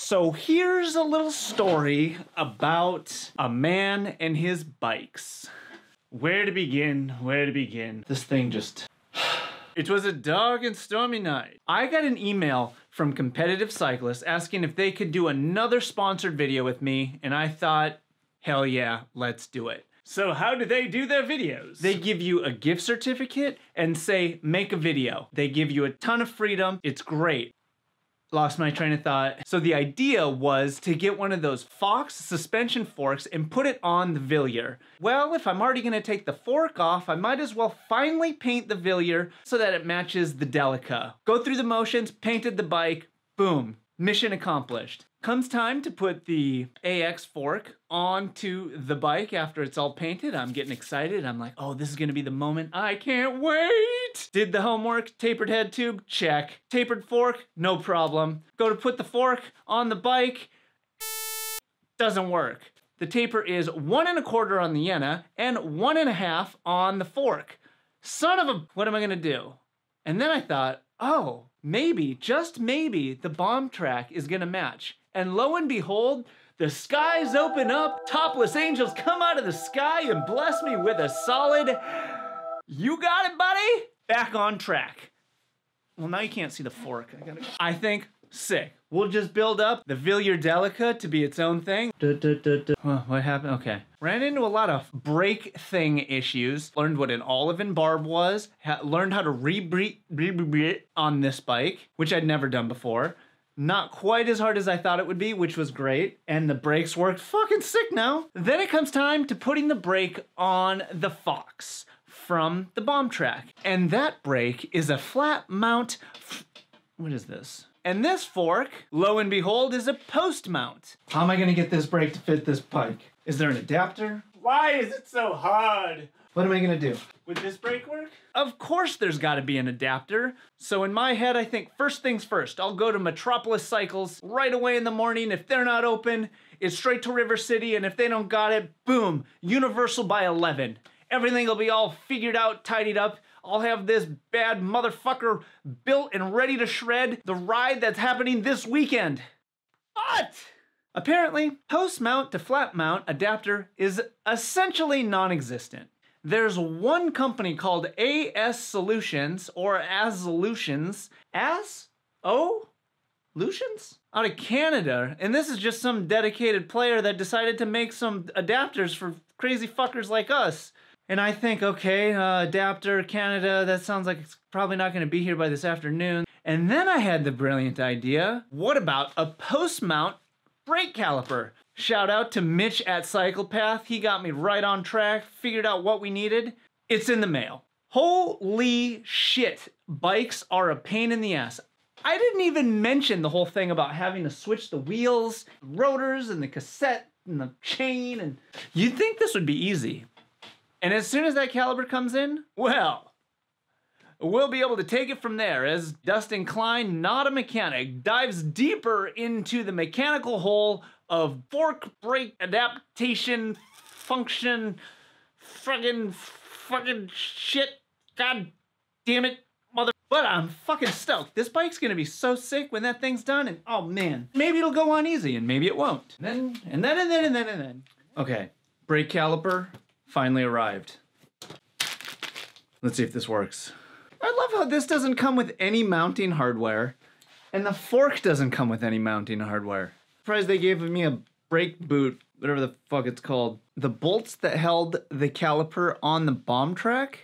So here's a little story about a man and his bikes. Where to begin? Where to begin? This thing just... It was a dark and stormy night. I got an email from Competitive Cyclist asking if they could do another sponsored video with me, and I thought, hell yeah, let's do it. So how do they do their videos? They give you a gift certificate and say, make a video. They give you a ton of freedom. It's great. Lost my train of thought. So the idea was to get one of those Fox suspension forks and put it on the Villier. Well, if I'm already gonna take the fork off, I might as well finally paint the Villier so that it matches the Delica. Go through the motions, painted the bike, boom, mission accomplished. Comes time to put the AX fork onto the bike after it's all painted. I'm getting excited. I'm like, oh, this is gonna be the moment. I can't wait. Did the homework, tapered head tube, check. Tapered fork, no problem. Go to put the fork on the bike, doesn't work. The taper is 1 1/4 on the Yenna and 1 1/2 on the fork. Son of a, what am I gonna do? And then I thought, oh, maybe, just maybe, the Bombtrack is gonna match. And lo and behold, the skies open up, topless angels come out of the sky and bless me with a solid, you got it, buddy? Back on track. Well, now you can't see the fork. I think, sick. We'll just build up the Villier Delica to be its own thing. What happened? Okay. Ran into a lot of brake thing issues. Learned what an olive and barb was. Learned how to re-breathe on this bike, which I'd never done before. Not quite as hard as I thought it would be, which was great. And the brakes worked fucking sick now. Then it comes time to putting the brake on the Fox from the Bombtrack. And that brake is a flat mount, what is this? And this fork, lo and behold, is a post mount. How am I gonna get this brake to fit this bike? Is there an adapter? Why is it so hard? What am I gonna do? Would this brake work? Of course there's gotta be an adapter. So in my head, I think first things first, I'll go to Metropolis Cycles right away in the morning. If they're not open, it's straight to River City. And if they don't got it, boom, Universal by 11. Everything will be all figured out, tidied up. I'll have this bad motherfucker built and ready to shred the ride that's happening this weekend. But apparently, post mount to flat mount adapter is essentially non-existent. There's one company called AS Solutions, or AS Solutions, Lutions? Out of Canada, and this is just some dedicated player that decided to make some adapters for crazy fuckers like us. And I think, okay, adapter, Canada, that sounds like it's probably not gonna be here by this afternoon. And then I had the brilliant idea, what about a post-mount brake caliper? Shout out to Mitch at Cyclepath. He got me right on track, figured out what we needed. It's in the mail. Holy shit, bikes are a pain in the ass. I didn't even mention the whole thing about having to switch the wheels, rotors, and the cassette, and the chain, and you'd think this would be easy. And as soon as that caliper comes in, well, we'll be able to take it from there as Dustin Klein, not a mechanic, dives deeper into the mechanical hole of fork brake adaptation function fucking shit. God damn it, mother. But I'm fucking stoked. This bike's gonna be so sick when that thing's done, and oh man, maybe it'll go on easy and maybe it won't. And then. Okay, brake caliper finally arrived. Let's see if this works. I love how this doesn't come with any mounting hardware, and the fork doesn't come with any mounting hardware. Surprised they gave me a brake boot, whatever the fuck it's called. The bolts that held the caliper on the Bombtrack,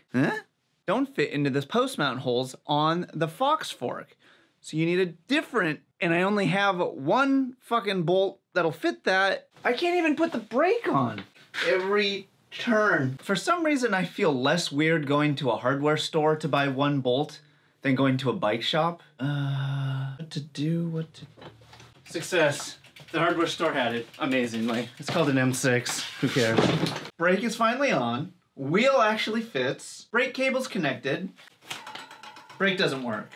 don't fit into this post mount holes on the Fox fork. So you need a different, and I only have one fucking bolt that'll fit that. I can't even put the brake on every turn. For some reason, I feel less weird going to a hardware store to buy one bolt than going to a bike shop. What to do? Success. The hardware store had it, amazingly. It's called an M6, who cares? Brake is finally on. Wheel actually fits. Brake cable's connected. Brake doesn't work.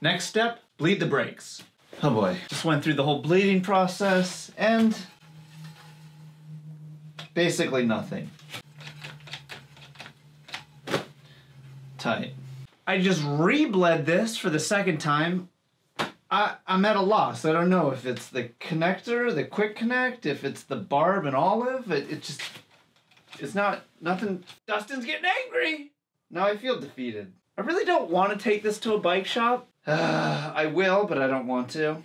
Next step, bleed the brakes. Oh boy. Just went through the whole bleeding process and basically nothing. Tight. I just re-bled this for the second time. I'm at a loss. I don't know if it's the connector, the quick connect, if it's the barb and olive. It's not, nothing. Dustin's getting angry. Now I feel defeated. I really don't want to take this to a bike shop. I will, but I don't want to.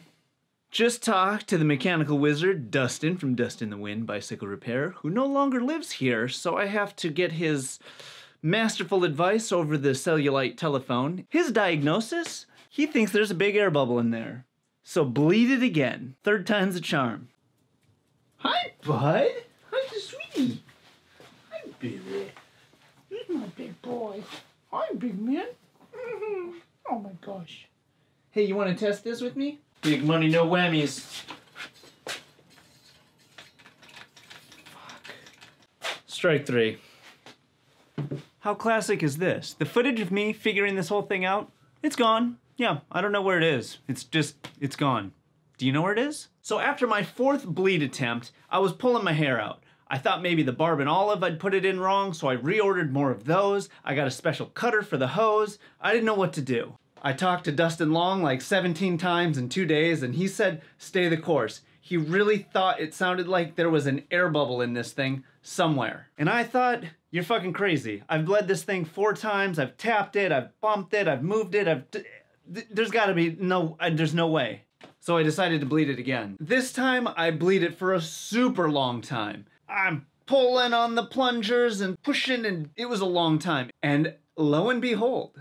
Just talked to the mechanical wizard, Dustin, from Dust in the Wind Bicycle Repair, who no longer lives here, so I have to get his masterful advice over the cellulite telephone. His diagnosis? He thinks there's a big air bubble in there. So bleed it again. Third time's a charm. Hi, bud. Hi, sweetie. Hi, baby. Here's my big boy. Hi, big man. Oh my gosh. Hey, you want to test this with me? Big money, no whammies. Fuck. Strike 3. How classic is this? The footage of me figuring this whole thing out, it's gone. Yeah, I don't know where it is. It's gone. Do you know where it is? So after my 4th bleed attempt, I was pulling my hair out. I thought maybe the barb and olive I'd put it in wrong, so I reordered more of those. I got a special cutter for the hose. I didn't know what to do. I talked to Dustin Long like 17 times in 2 days, and he said, stay the course. He really thought it sounded like there was an air bubble in this thing somewhere. And I thought, you're fucking crazy. I've bled this thing 4 times, I've tapped it, I've bumped it, I've moved it, there's gotta be there's no way. So I decided to bleed it again. This time I bleed it for a super long time. I'm pulling on the plungers and pushing, and it was a long time. And lo and behold,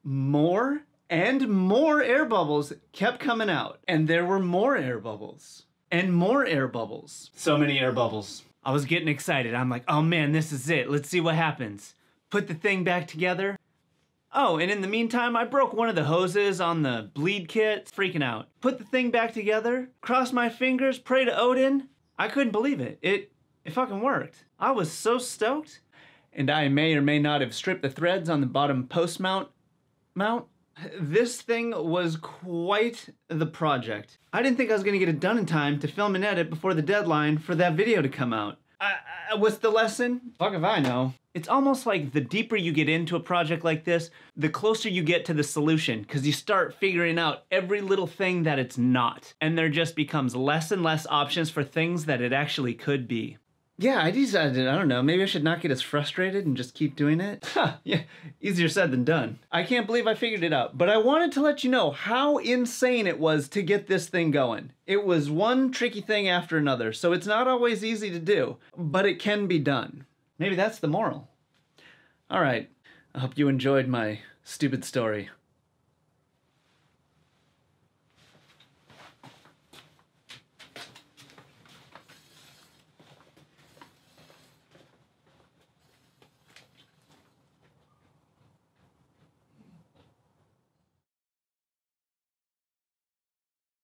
more and more air bubbles kept coming out. And there were more air bubbles. And more air bubbles. So many air bubbles. I was getting excited. I'm like, oh man, this is it. Let's see what happens. Put the thing back together. Oh, and in the meantime, I broke one of the hoses on the bleed kit. Freaking out. Put the thing back together. Cross my fingers. Pray to Odin. I couldn't believe it. It fucking worked. I was so stoked. And I may or may not have stripped the threads on the bottom post mount. This thing was quite the project. I didn't think I was gonna get it done in time to film and edit before the deadline for that video to come out. What's the lesson? Fuck if I know. It's almost like the deeper you get into a project like this, the closer you get to the solution, because you start figuring out every little thing that it's not. And there just becomes less and less options for things that it actually could be. Yeah, I decided, I don't know, maybe I should not get as frustrated and just keep doing it. Yeah, easier said than done. I can't believe I figured it out, but I wanted to let you know how insane it was to get this thing going. It was one tricky thing after another, so it's not always easy to do, but it can be done. Maybe that's the moral. All right, I hope you enjoyed my stupid story.